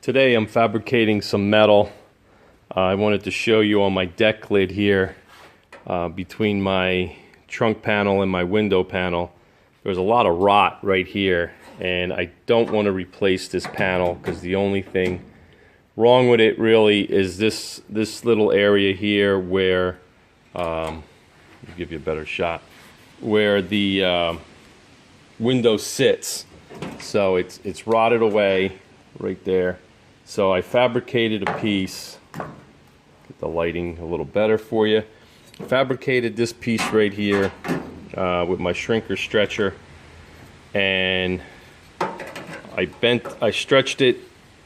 Today I'm fabricating some metal. I wanted to show you on my deck lid here, between my trunk panel and my window panel, there's a lot of rot right here, and I don't want to replace this panel because the only thing wrong with it really is this little area here where, let me give you a better shot, where the window sits. So it's rotted away right there. So I fabricated a piece, get the lighting a little better for you. Fabricated this piece right here with my shrinker stretcher, and I stretched it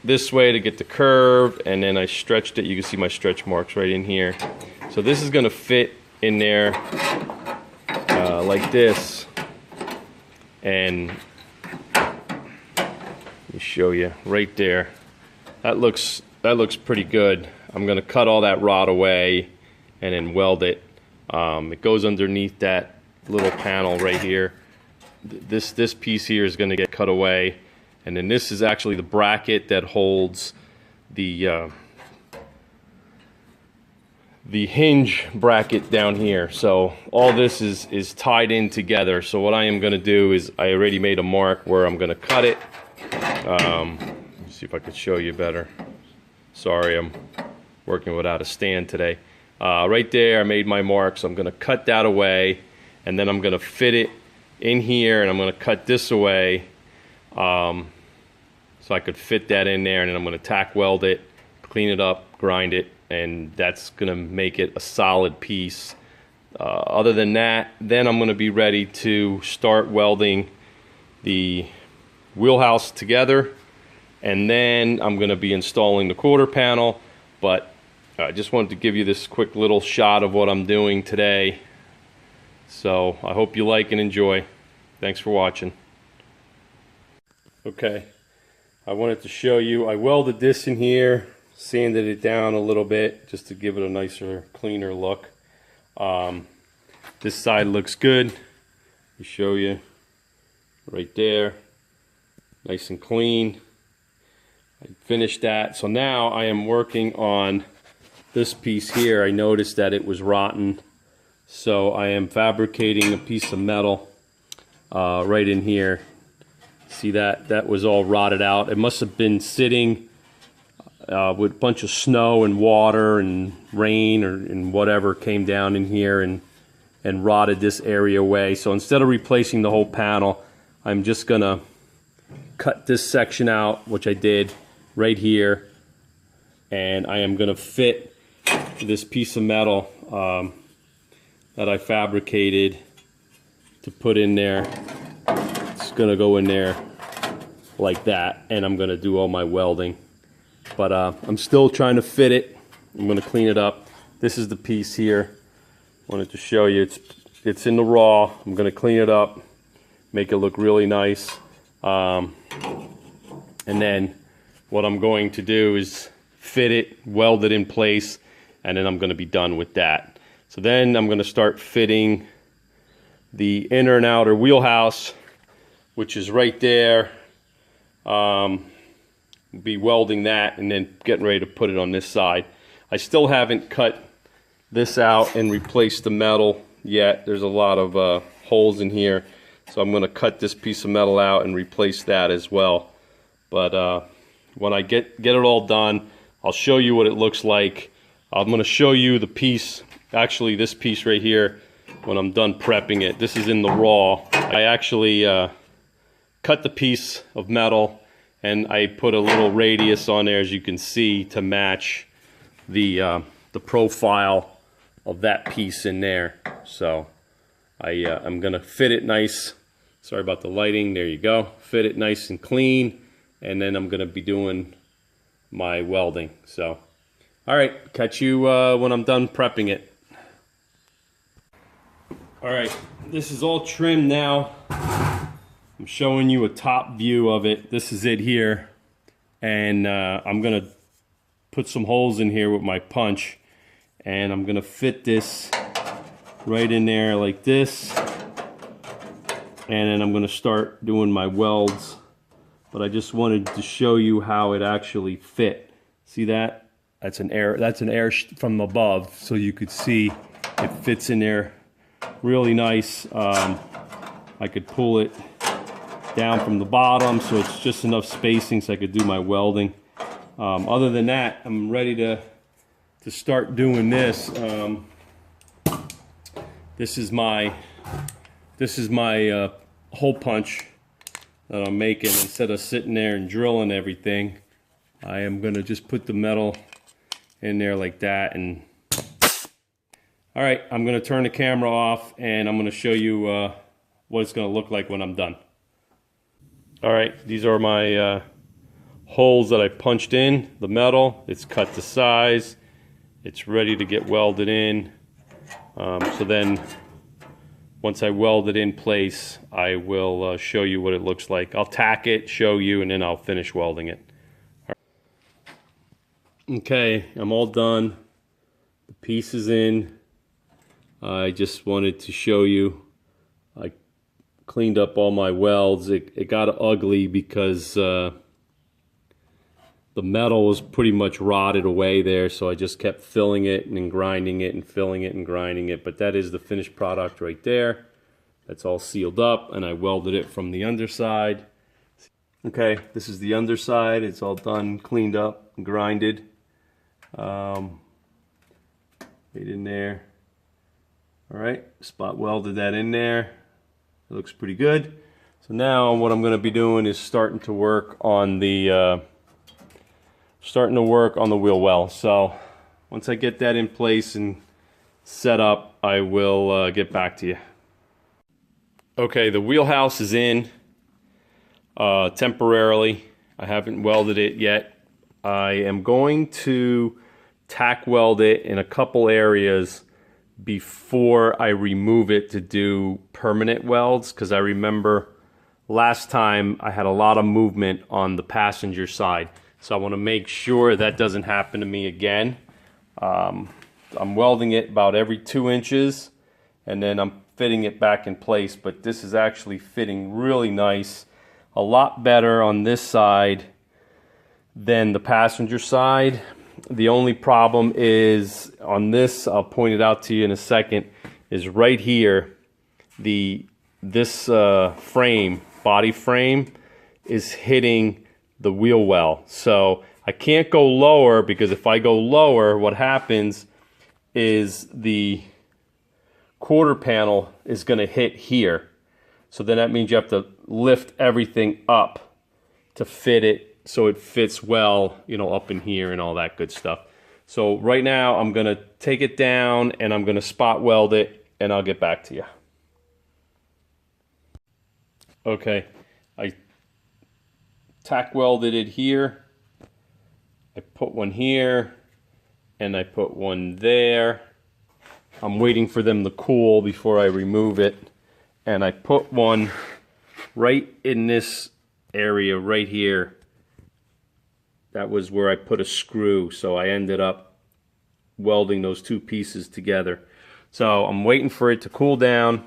this way to get the curve, and then I stretched it. You can see my stretch marks right in here. So this is going to fit in there like this, and let me show you right there. That looks pretty good. I'm going to cut all that rot away and then weld it. It goes underneath that little panel right here. This piece here is going to get cut away, and then this is actually the bracket that holds the hinge bracket down here. So all this is tied in together. So what I am going to do is I already made a mark where I'm going to cut it. Let's see if I could show you better. Sorry, I'm working without a stand today. Right there I made my mark, so I'm going to cut that away, and then I'm going to fit it in here, and I'm going to cut this away so I could fit that in there, and then I'm going to tack weld it, clean it up, grind it, and that's going to make it a solid piece. Other than that, then I'm going to be ready to start welding the wheelhouse together, and then I'm going to be installing the quarter panel. But I just wanted to give you this quick little shot of what I'm doing today. So I hope you like and enjoy. Thanks for watching. Okay, I wanted to show you, I welded this in here, sanded it down a little bit just to give it a nicer, cleaner look. This side looks good. Let me show you right there. Nice and clean. I finished that. So now I am working on this piece here. I noticed that it was rotten, so I am fabricating a piece of metal right in here. See that was all rotted out. It must have been sitting with a bunch of snow and water and rain and whatever came down in here and rotted this area away. So instead of replacing the whole panel, I'm just gonna cut this section out, which I did right here, and I am gonna fit this piece of metal that I fabricated to put in there. It's gonna go in there like that, and I'm gonna do all my welding. But I'm still trying to fit it. I'm gonna clean it up. This is the piece here. Wanted to show you. It's in the raw. I'm gonna clean it up, make it look really nice, and then what I'm going to do is fit it, weld it in place, and then I'm going to be done with that. So then I'm going to start fitting the inner and outer wheelhouse, which is right there. Be welding that and then getting ready to put it on this side. I still haven't cut this out and replaced the metal yet. There's a lot of holes in here, so I'm going to cut this piece of metal out and replace that as well. But when I get it all done, I'll show you what it looks like. I'm going to show you the piece, actually this piece right here, when I'm done prepping it. This is in the raw. I actually cut the piece of metal, and I put a little radius on there, as you can see, to match the profile of that piece in there. So I'm going to fit it nice. Sorry about the lighting. There you go. Fit it nice and clean. And then I'm going to be doing my welding. So, all right, catch you when I'm done prepping it. All right, this is all trimmed now. I'm showing you a top view of it. This is it here. And I'm going to put some holes in here with my punch. And I'm going to fit this right in there like this. And then I'm going to start doing my welds but I just wanted to show you how it actually fit. See that? That's an air from above, so you could see it fits in there really nice. I could pull it down from the bottom, so it's just enough spacing so I could do my welding. Other than that, I'm ready to start doing this. This is my hole punch that I'm making. Instead of sitting there and drilling everything, I am gonna just put the metal in there like that. And all right, I'm gonna turn the camera off and I'm gonna show you what it's gonna look like when I'm done. All right, these are my holes that I punched in the metal. It's cut to size. It's ready to get welded in. So then once I weld it in place, I will show you what it looks like. I'll tack it, show you, and then I'll finish welding it. Okay, I'm all done. The piece is in. I just wanted to show you. I cleaned up all my welds. It got ugly because the metal was pretty much rotted away there, so I just kept filling it and then grinding it and filling it and grinding it. But that is the finished product right there. That's all sealed up, and I welded it from the underside. Okay, this is the underside. It's all done, cleaned up, and grinded. Right in there. All right, spot welded that in there. It looks pretty good. So now what I'm going to be doing is starting to work on the wheel well. So once I get that in place and set up, I will get back to you. Okay, the wheelhouse is in temporarily. I haven't welded it yet. I am going to tack weld it in a couple areas before I remove it to do permanent welds, because I remember last time I had a lot of movement on the passenger side. So I want to make sure that doesn't happen to me again. I'm welding it about every 2 inches, and then I'm fitting it back in place. But this is actually fitting really nice. A lot better on this side than the passenger side. The only problem is on this, I'll point it out to you in a second, is right here, this body frame is hitting the wheel well. So I can't go lower, because if I go lower, what happens is the quarter panel is going to hit here. So then that means you have to lift everything up to fit it so it fits well, you know, up in here and all that good stuff. So right now I'm going to take it down and I'm going to spot weld it, and I'll get back to you. Okay, I tack welded it here. I put one here and I put one there. I'm waiting for them to cool before I remove it. And I put one right in this area right here. That was where I put a screw, so I ended up welding those two pieces together. So I'm waiting for it to cool down.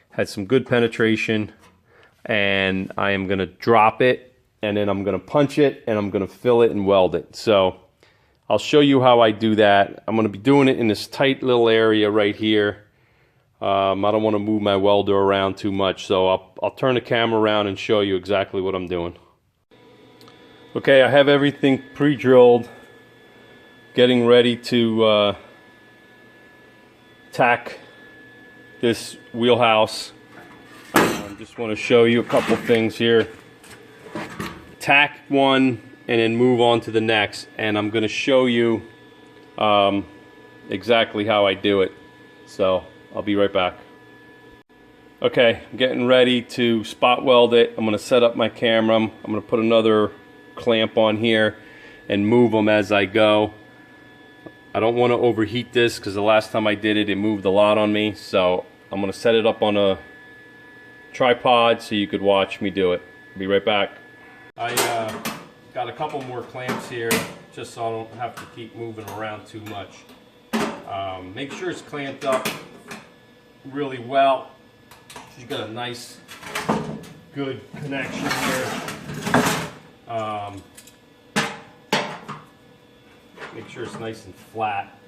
Had some good penetration, and I am going to drop it, and then I'm going to punch it, and I'm going to fill it and weld it. So I'll show you how I do that. I'm going to be doing it in this tight little area right here. I don't want to move my welder around too much, so I'll turn the camera around and show you exactly what I'm doing. Okay, I have everything pre-drilled, getting ready to tack this wheelhouse. I just want to show you a couple things here. Tack one and then move on to the next, and I'm going to show you exactly how I do it. So I'll be right back. Okay, I'm getting ready to spot weld it. I'm going to set up my camera. I'm going to put another clamp on here and move them as I go. I don't want to overheat this, because the last time I did it, it moved a lot on me. So I'm going to set it up on a tripod so you could watch me do it. I'll be right back. I got a couple more clamps here just so I don't have to keep moving around too much. Make sure it's clamped up really well. You got a nice good connection here. Make sure it's nice and flat.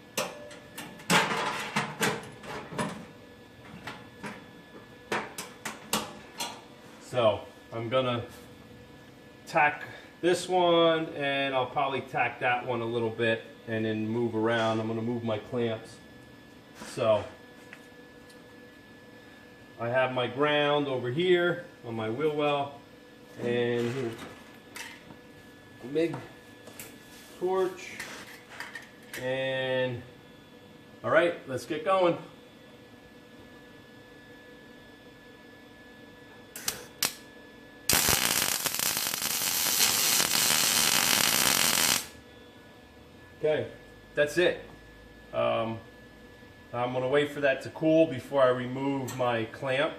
So I'm gonna tack this one, and I'll probably tack that one a little bit and then move around. I'm gonna move my clamps. So I have my ground over here on my wheel well, and here, a big torch, and all right, let's get going. Okay, that's it. I'm going to wait for that to cool before I remove my clamp.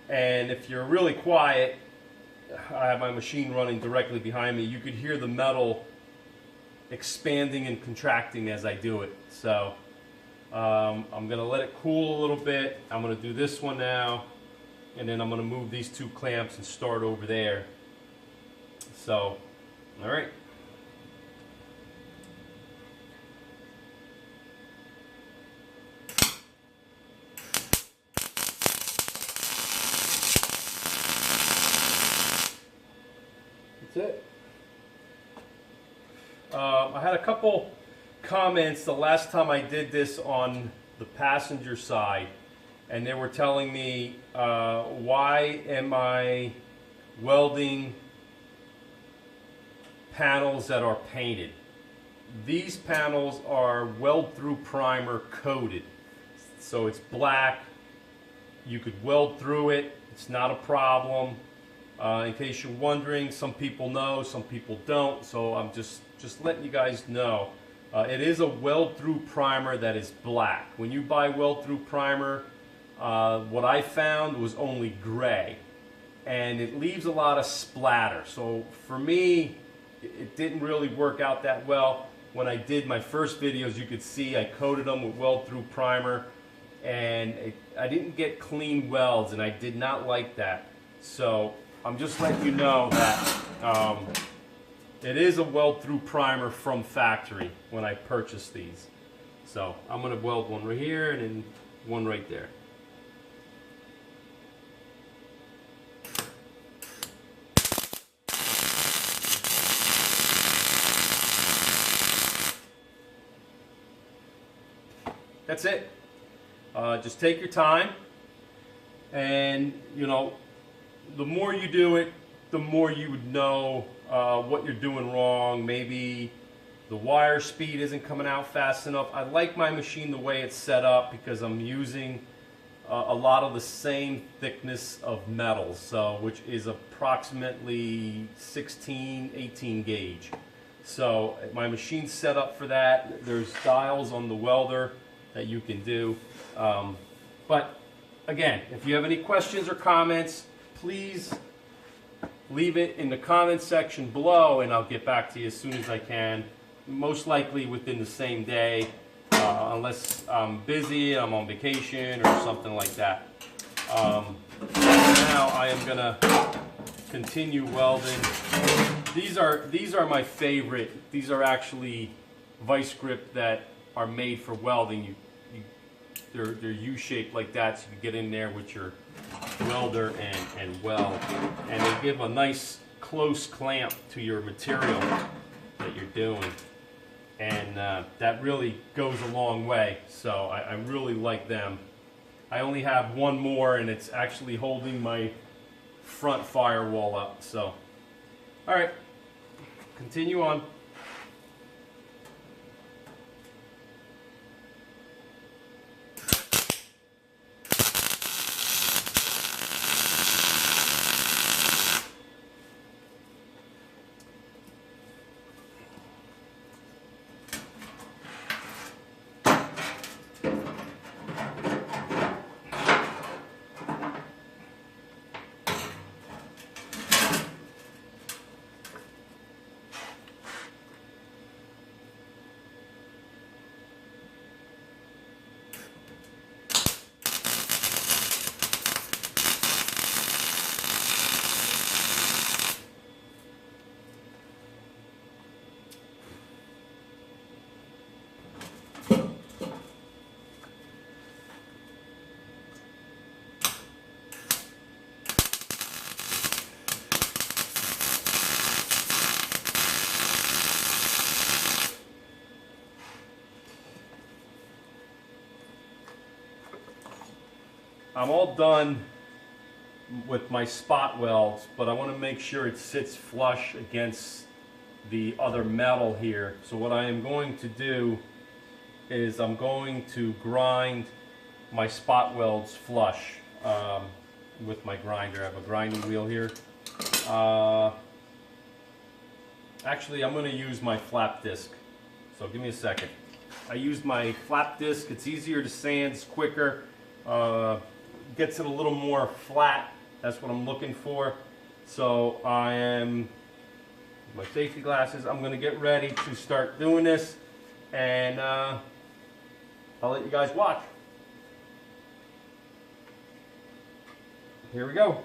And if you're really quiet, I have my machine running directly behind me. You could hear the metal expanding and contracting as I do it. So I'm going to let it cool a little bit. I'm going to do this one now, and then I'm going to move these two clamps and start over there. So, all right. That's it. I had a couple comments the last time I did this on the passenger side, and they were telling me, why am I welding panels that are painted? These panels are weld-through primer coated, so it's black. You could weld through it. It's not a problem. In case you're wondering, some people know, some people don't, so I'm just letting you guys know. It is a weld-through primer that is black. When you buy weld-through primer, what I found was only gray, and it leaves a lot of splatter. So for me, it didn't really work out that well. When I did my first videos, you could see I coated them with weld-through primer, and I didn't get clean welds, and I did not like that. So I'm just letting you know that it is a weld-through primer from factory when I purchased these. So I'm going to weld one right here and then one right there. That's it. Just take your time, and you know, the more you do it, the more you would know what you're doing wrong. Maybe the wire speed isn't coming out fast enough. I like my machine the way it's set up because I'm using a lot of the same thickness of metals, so which is approximately 16, 18 gauge. So my machine's set up for that. There's dials on the welder that you can do. But again, if you have any questions or comments, please leave it in the comments section below, and I'll get back to you as soon as I can. Most likely within the same day, unless I'm busy, I'm on vacation or something like that. Now I am gonna continue welding. These are my favorite. These are actually vice grip that are made for welding. They're U-shaped like that, so you can get in there with your welder and weld. And they give a nice close clamp to your material that you're doing. And that really goes a long way, so I really like them. I only have one more, and it's actually holding my front firewall up. So, all right, continue on. I'm all done with my spot welds, but I want to make sure it sits flush against the other metal here. So what I am going to do is I'm going to grind my spot welds flush with my grinder. I have a grinding wheel here. Actually, I'm going to use my flap disc. So give me a second. I used my flap disc. It's easier to sand, it's quicker, gets it a little more flat. That's what I'm looking for. So I am, my safety glasses, I'm going to get ready to start doing this, and I'll let you guys watch. Here we go.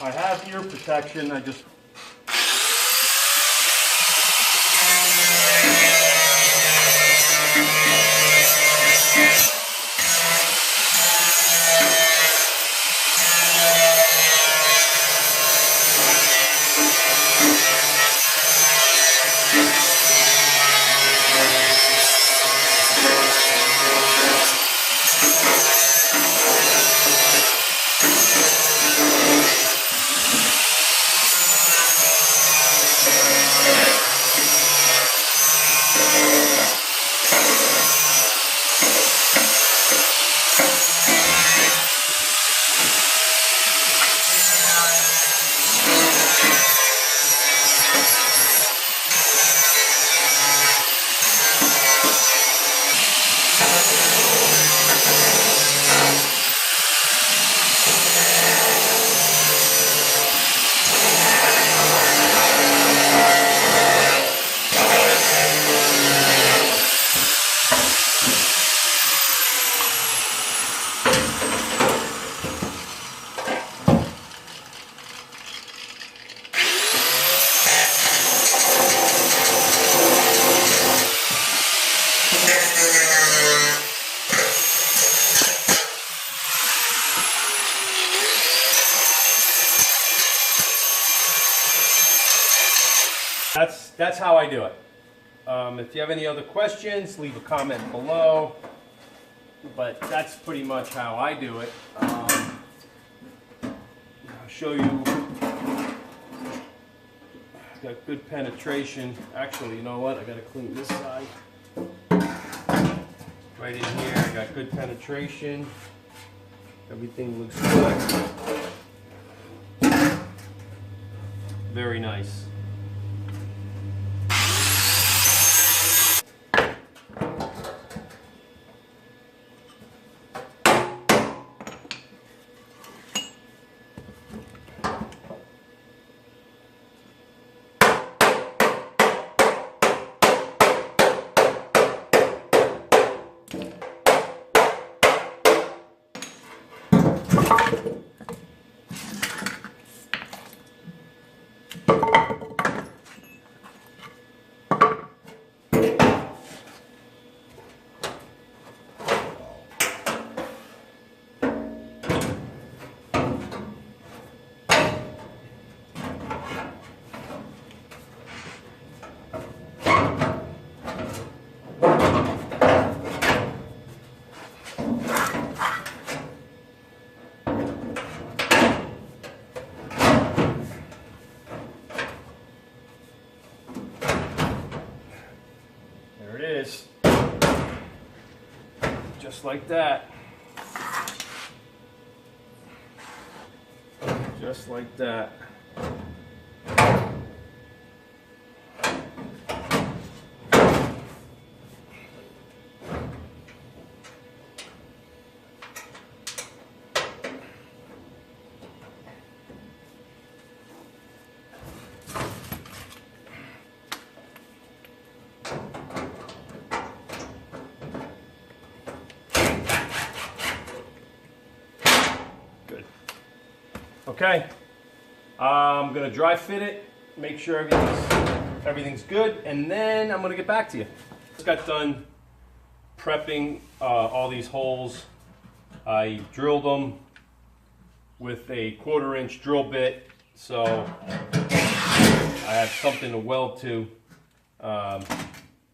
I have ear protection. I just that's how I do it. If you have any other questions, leave a comment below. But that's pretty much how I do it. I'll show you. Got good penetration. Actually, you know what? I got to clean this side. Right in here, I got good penetration. Everything looks good. Very nice. Just like that. Just like that. Okay, I'm gonna dry fit it, make sure everything's good, and then I'm gonna get back to you. Just got done prepping all these holes. I drilled them with a 1/4 inch drill bit, so I have something to weld to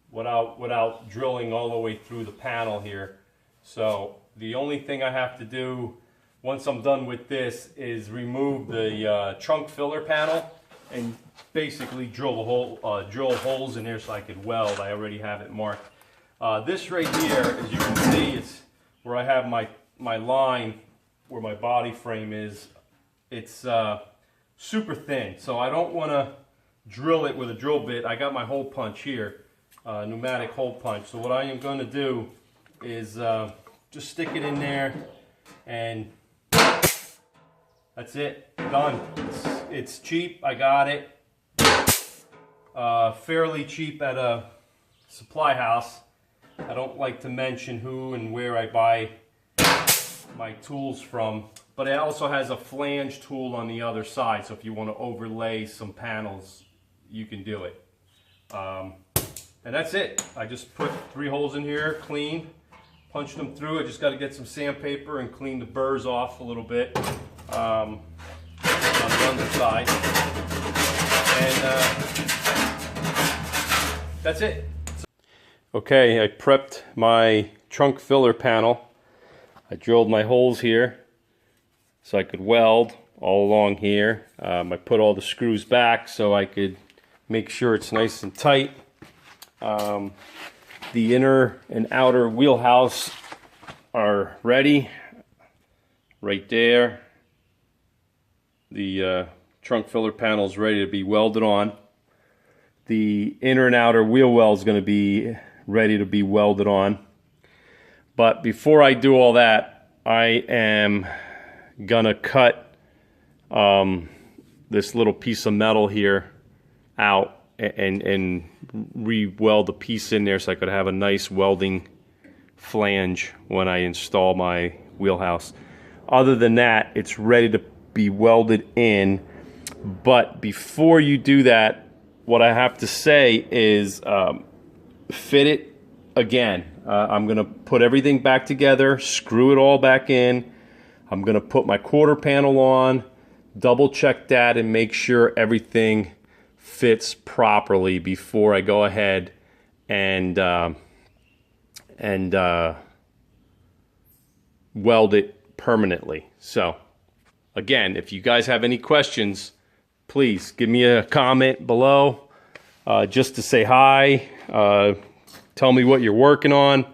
without drilling all the way through the panel here. So the only thing I have to do once I'm done with this is remove the trunk filler panel and basically drill the hole, drill holes in here so I could weld. I already have it marked. This right here, as you can see, it's where I have my line where my body frame is. It's super thin, so I don't want to drill it with a drill bit. I got my hole punch here, pneumatic hole punch. So what I am going to do is just stick it in there, and that's it, done. It's cheap, I got it. Fairly cheap at a supply house. I don't like to mention who and where I buy my tools from, but it also has a flange tool on the other side, so if you want to overlay some panels, you can do it. And that's it. I just put 3 holes in here, clean, punched them through. I just got to get some sandpaper and clean the burrs off a little bit on the underside. And that's it. Okay, I prepped my trunk filler panel. I drilled my holes here so I could weld all along here. I put all the screws back so I could make sure it's nice and tight. The inner and outer wheelhouse are ready right there. The trunk filler panel is ready to be welded on. The inner and outer wheel well is going to be ready to be welded on. But before I do all that, I am gonna cut this little piece of metal here out and re-weld the piece in there so I could have a nice welding flange when I install my wheelhouse. Other than that, it's ready to be welded in. But before you do that, what I have to say is fit it again. I'm gonna put everything back together, screw it all back in. I'm gonna put my quarter panel on, double check that and make sure everything fits properly before I go ahead and weld it permanently. So again, if you guys have any questions, please give me a comment below, just to say hi. Tell me what you're working on.